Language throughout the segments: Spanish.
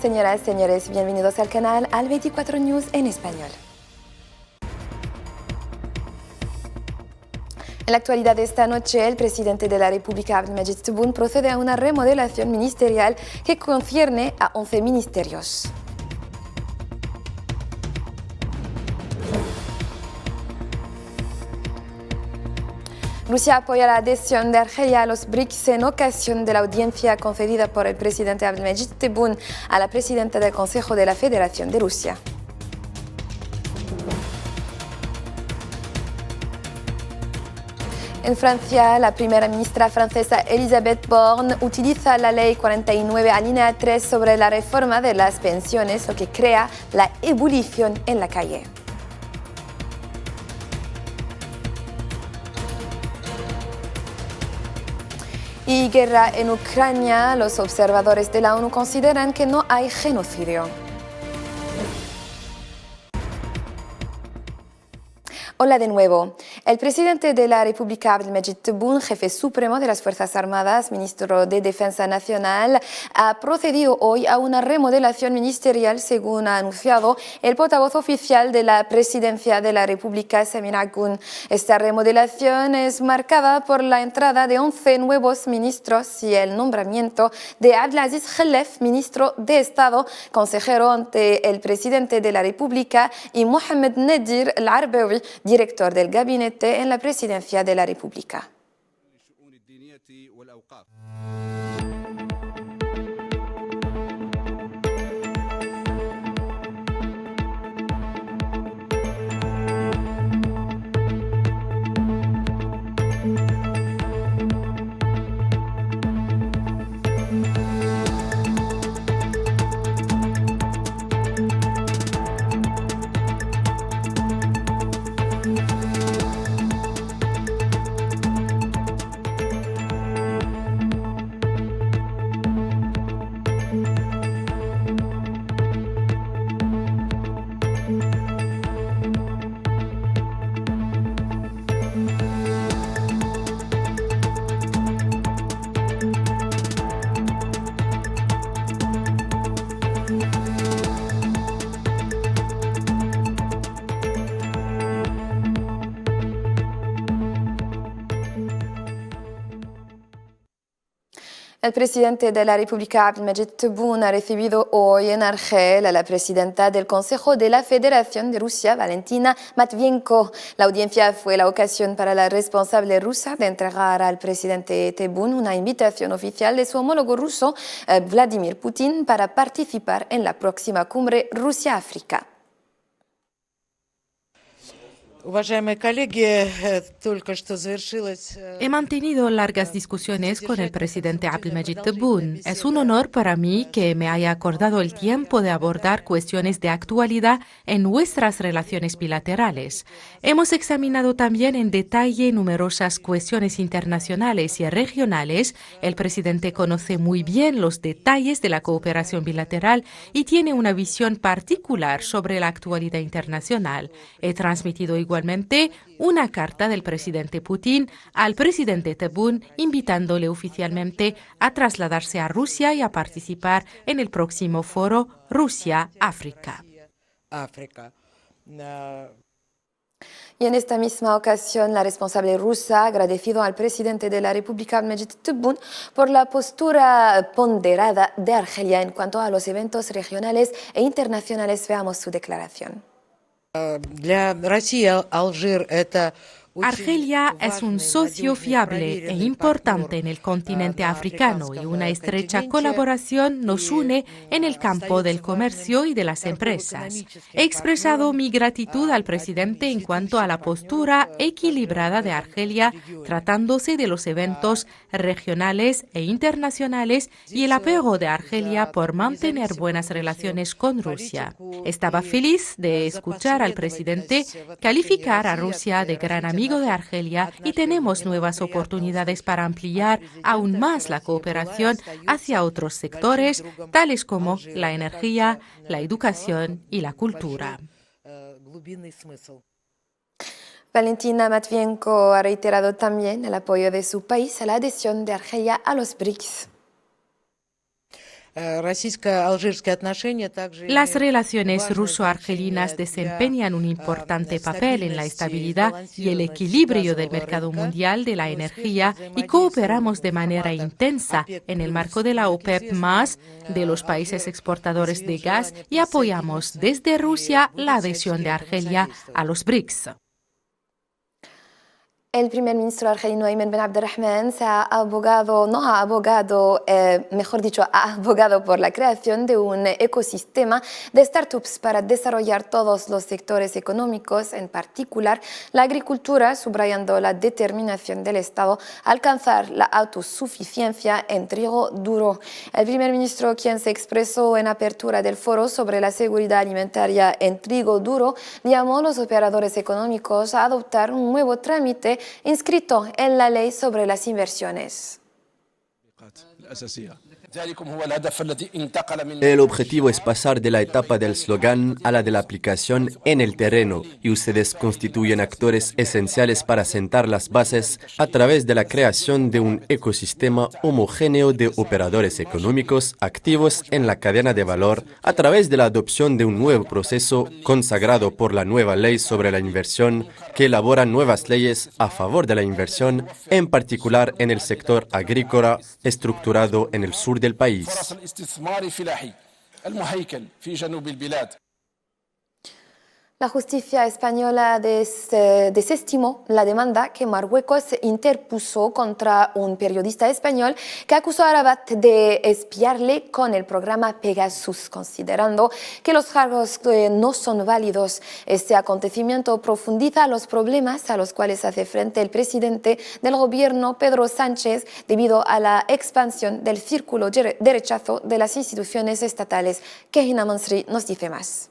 Señoras, señores, bienvenidos al canal Al 24 News en español. En la actualidad de esta noche, el presidente de la República, Abdelmadjid Tebboune, procede a una remodelación ministerial que concierne a 11 ministerios. Rusia apoya la adhesión de Argelia a los BRICS en ocasión de la audiencia concedida por el presidente Abdelmadjid Tebboune a la presidenta del Consejo de la Federación de Rusia. En Francia, la primera ministra francesa Elisabeth Borne utiliza la Ley 49 alinea 3 sobre la reforma de las pensiones, lo que crea la ebullición en la calle. Y guerra en Ucrania, los observadores de la ONU consideran que no hay genocidio. Hola de nuevo. El presidente de la República, Abdelmadjid Tebboune, jefe supremo de las Fuerzas Armadas, ministro de Defensa Nacional, ha procedido hoy a una remodelación ministerial, según ha anunciado el portavoz oficial de la Presidencia de la República, Samir Agoun. Esta remodelación es marcada por la entrada de 11 nuevos ministros y el nombramiento de Abdelaziz Khelef, ministro de Estado, consejero ante el presidente de la República, y Mohamed Nadir Al-Arbaoui, director del gabinete en la Presidencia de la República. El presidente de la República, Abdelmadjid Tebboune, ha recibido hoy en Argel a la presidenta del Consejo de la Federación de Rusia, Valentina Matvienko. La audiencia fue la ocasión para la responsable rusa de entregar al presidente Tebboune una invitación oficial de su homólogo ruso, Vladimir Putin, para participar en la próxima cumbre Rusia-África. He mantenido largas discusiones con el presidente Abdelmadjid Tebboune. Es un honor para mí que me haya acordado el tiempo de abordar cuestiones de actualidad en nuestras relaciones bilaterales. Hemos examinado también en detalle numerosas cuestiones internacionales y regionales. El presidente conoce muy bien los detalles de la cooperación bilateral y tiene una visión particular sobre la actualidad internacional. He transmitido igualmente una carta del presidente Putin al presidente Tebboune invitándole oficialmente a trasladarse a Rusia y a participar en el próximo foro Rusia-África. Y en esta misma ocasión, la responsable rusa ha agradecido al presidente de la República, Abdelmadjid Tebboune, por la postura ponderada de Argelia en cuanto a los eventos regionales e internacionales. Veamos su declaración. Argelia es un socio fiable e importante en el continente africano y una estrecha colaboración nos une en el campo del comercio y de las empresas. He expresado mi gratitud al presidente en cuanto a la postura equilibrada de Argelia, tratándose de los eventos regionales e internacionales y el apego de Argelia por mantener buenas relaciones con Rusia. Estaba feliz de escuchar al presidente calificar a Rusia de gran amigo de Argelia y tenemos nuevas oportunidades para ampliar aún más la cooperación hacia otros sectores, tales como la energía, la educación y la cultura. Valentina Matvienko ha reiterado también el apoyo de su país a la adhesión de Argelia a los BRICS. Las relaciones ruso-argelinas desempeñan un importante papel en la estabilidad y el equilibrio del mercado mundial de la energía y cooperamos de manera intensa en el marco de la OPEP+, de los países exportadores de gas y apoyamos desde Rusia la adhesión de Argelia a los BRICS. El primer ministro argelino Ayman Ben Abdelrahman ha abogado por la creación de un ecosistema de startups para desarrollar todos los sectores económicos, en particular la agricultura, subrayando la determinación del Estado a alcanzar la autosuficiencia en trigo duro. El primer ministro, quien se expresó en apertura del foro sobre la seguridad alimentaria en trigo duro, llamó a los operadores económicos a adoptar un nuevo trámite inscrito en la ley sobre las inversiones. El objetivo es pasar de la etapa del eslogan a la de la aplicación en el terreno, y ustedes constituyen actores esenciales para sentar las bases a través de la creación de un ecosistema homogéneo de operadores económicos activos en la cadena de valor a través de la adopción de un nuevo proceso consagrado por la nueva ley sobre la inversión, que elabora nuevas leyes a favor de la inversión, en particular en el sector agrícola estructurado en el sur del país. La justicia española desestimó la demanda que Marruecos interpuso contra un periodista español que acusó a Rabat de espiarle con el programa Pegasus, considerando que los cargos no son válidos. Este acontecimiento profundiza los problemas a los cuales hace frente el presidente del gobierno, Pedro Sánchez, debido a la expansión del círculo de rechazo de las instituciones estatales. Kehina Mansri nos dice más.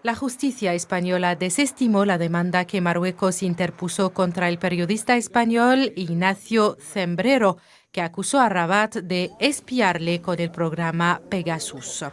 La justicia española desestimó la demanda que Marruecos interpuso contra el periodista español Ignacio Cembrero, que acusó a Rabat de espiarle con el programa Pegasus.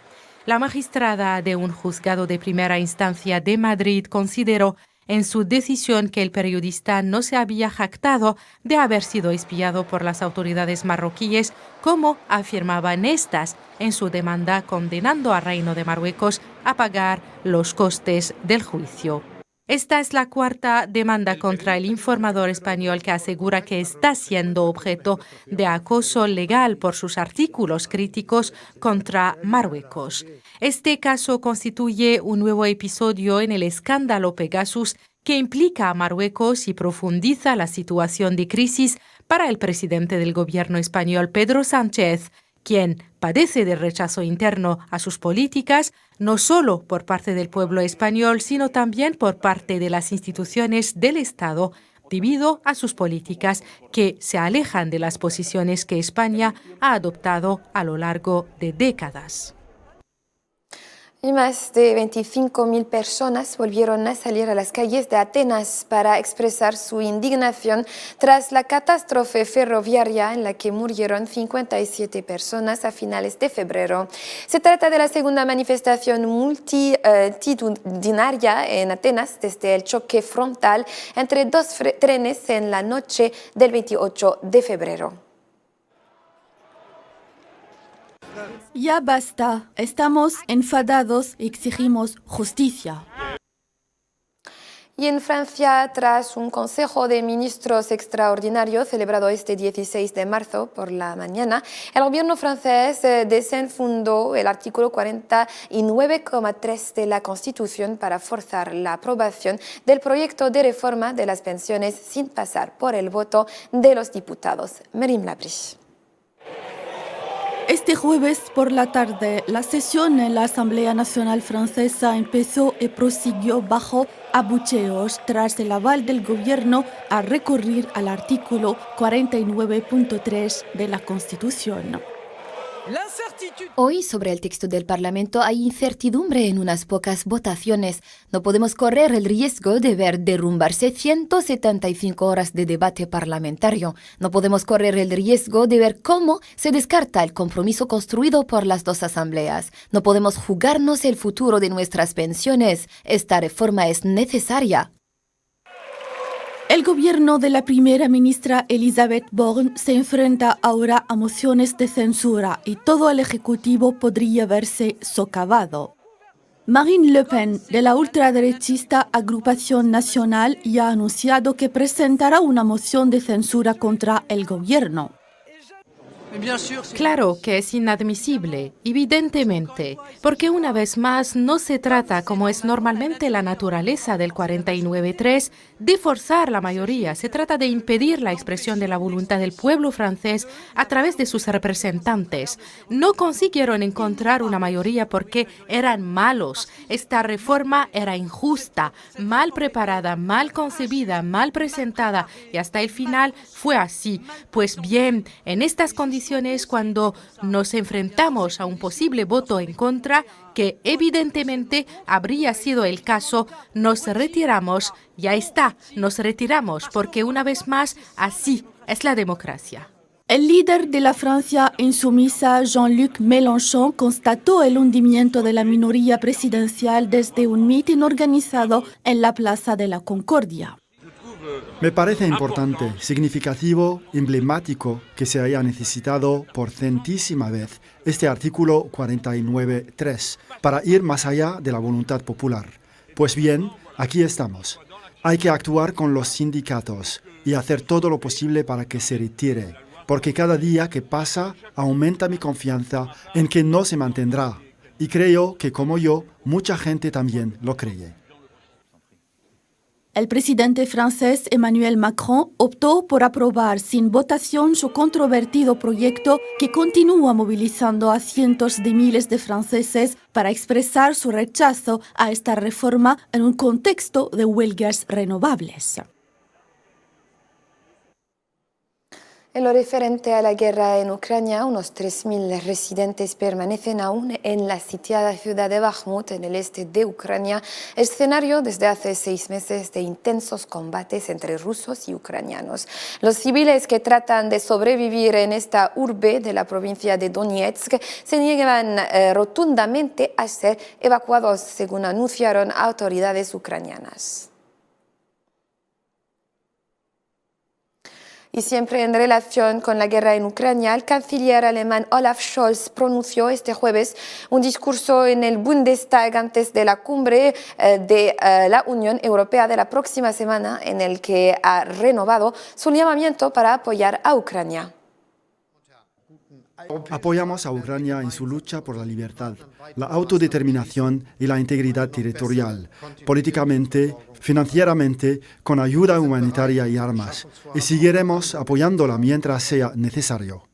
La magistrada de un juzgado de primera instancia de Madrid consideró en su decisión que el periodista no se había jactado de haber sido espiado por las autoridades marroquíes, como afirmaban estas en su demanda, condenando al Reino de Marruecos a pagar los costes del juicio. Esta es la cuarta demanda contra el informador español, que asegura que está siendo objeto de acoso legal por sus artículos críticos contra Marruecos. Este caso constituye un nuevo episodio en el escándalo Pegasus, que implica a Marruecos y profundiza la situación de crisis para el presidente del gobierno español, Pedro Sánchez, quien padece de rechazo interno a sus políticas, no solo por parte del pueblo español, sino también por parte de las instituciones del Estado, debido a sus políticas que se alejan de las posiciones que España ha adoptado a lo largo de décadas. Y más de 25.000 personas volvieron a salir a las calles de Atenas para expresar su indignación tras la catástrofe ferroviaria en la que murieron 57 personas a finales de febrero. Se trata de la segunda manifestación multitudinaria en Atenas desde el choque frontal entre dos trenes en la noche del 28 de febrero. Ya basta, estamos enfadados y exigimos justicia. Y en Francia, tras un Consejo de Ministros extraordinario celebrado este 16 de marzo por la mañana, el gobierno francés desenfundó el artículo 49,3 de la Constitución para forzar la aprobación del proyecto de reforma de las pensiones sin pasar por el voto de los diputados. Merim Labrich. Este jueves por la tarde, la sesión en la Asamblea Nacional Francesa empezó y prosiguió bajo abucheos tras el aval del gobierno a recurrir al artículo 49.3 de la Constitución. Hoy, sobre el texto del Parlamento, hay incertidumbre en unas pocas votaciones. No podemos correr el riesgo de ver derrumbarse 175 horas de debate parlamentario. No podemos correr el riesgo de ver cómo se descarta el compromiso construido por las dos asambleas. No podemos jugarnos el futuro de nuestras pensiones. Esta reforma es necesaria. El gobierno de la primera ministra Elisabeth Borne se enfrenta ahora a mociones de censura y todo el ejecutivo podría verse socavado. Marine Le Pen, de la ultraderechista Agrupación Nacional, ya ha anunciado que presentará una moción de censura contra el gobierno. Claro que es inadmisible, evidentemente, porque una vez más no se trata, como es normalmente la naturaleza del 49.3, de forzar la mayoría. Se trata de impedir la expresión de la voluntad del pueblo francés a través de sus representantes. No consiguieron encontrar una mayoría porque eran malos. Esta reforma era injusta, mal preparada, mal concebida, mal presentada y hasta el final fue así. Pues bien, en estas condiciones, cuando nos enfrentamos a un posible voto en contra, que evidentemente habría sido el caso, nos retiramos, ya está, nos retiramos, porque una vez más, así es la democracia. El líder de la Francia insumisa, Jean-Luc Mélenchon, constató el hundimiento de la minoría presidencial desde un mitin organizado en la Plaza de la Concordia. Me parece importante, significativo, emblemático que se haya necesitado por centésima vez este artículo 49.3 para ir más allá de la voluntad popular. Pues bien, aquí estamos. Hay que actuar con los sindicatos y hacer todo lo posible para que se retire, porque cada día que pasa aumenta mi confianza en que no se mantendrá. Y creo que, como yo, mucha gente también lo cree. El presidente francés Emmanuel Macron optó por aprobar sin votación su controvertido proyecto que continúa movilizando a cientos de miles de franceses para expresar su rechazo a esta reforma en un contexto de huelgas renovables. En lo referente a la guerra en Ucrania, unos 3.000 residentes permanecen aún en la sitiada ciudad de Bakhmut, en el este de Ucrania, escenario desde hace 6 meses de intensos combates entre rusos y ucranianos. Los civiles que tratan de sobrevivir en esta urbe de la provincia de Donetsk se niegan rotundamente a ser evacuados, según anunciaron autoridades ucranianas. Y siempre en relación con la guerra en Ucrania, el canciller alemán Olaf Scholz pronunció este jueves un discurso en el Bundestag antes de la cumbre de la Unión Europea de la próxima semana, en el que ha renovado su llamamiento para apoyar a Ucrania. Apoyamos a Ucrania en su lucha por la libertad, la autodeterminación y la integridad territorial, políticamente, financieramente, con ayuda humanitaria y armas, y seguiremos apoyándola mientras sea necesario.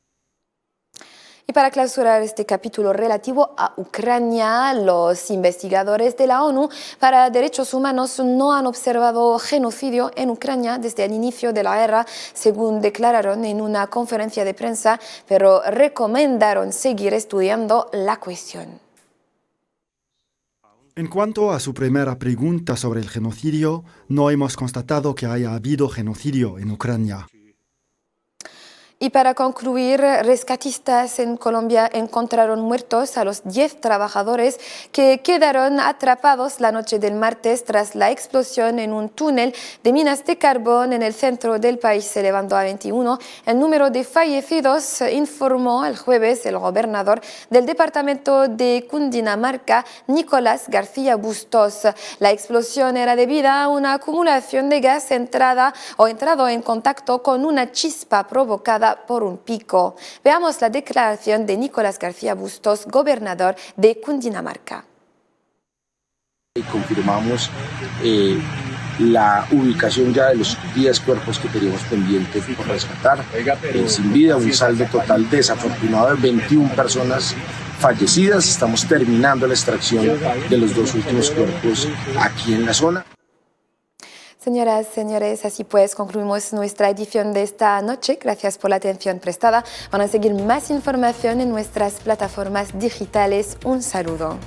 Y para clausurar este capítulo relativo a Ucrania, los investigadores de la ONU para Derechos Humanos no han observado genocidio en Ucrania desde el inicio de la guerra, según declararon en una conferencia de prensa, pero recomendaron seguir estudiando la cuestión. En cuanto a su primera pregunta sobre el genocidio, no hemos constatado que haya habido genocidio en Ucrania. Y para concluir, rescatistas en Colombia encontraron muertos a los 10 trabajadores que quedaron atrapados la noche del martes tras la explosión en un túnel de minas de carbón en el centro del país, elevando a 21 el número de fallecidos, informó el jueves el gobernador del departamento de Cundinamarca, Nicolás García Bustos. La explosión era debida a una acumulación de gas entrado en contacto con una chispa provocada por un pico. Veamos la declaración de Nicolás García Bustos, gobernador de Cundinamarca. Confirmamos la ubicación ya de los 10 cuerpos que teníamos pendientes por rescatar. Sin vida, un saldo total desafortunado de 21 personas fallecidas. Estamos terminando la extracción de los 2 últimos cuerpos aquí en la zona. Señoras, señores, así pues concluimos nuestra edición de esta noche. Gracias por la atención prestada. Van a seguir más información en nuestras plataformas digitales. Un saludo.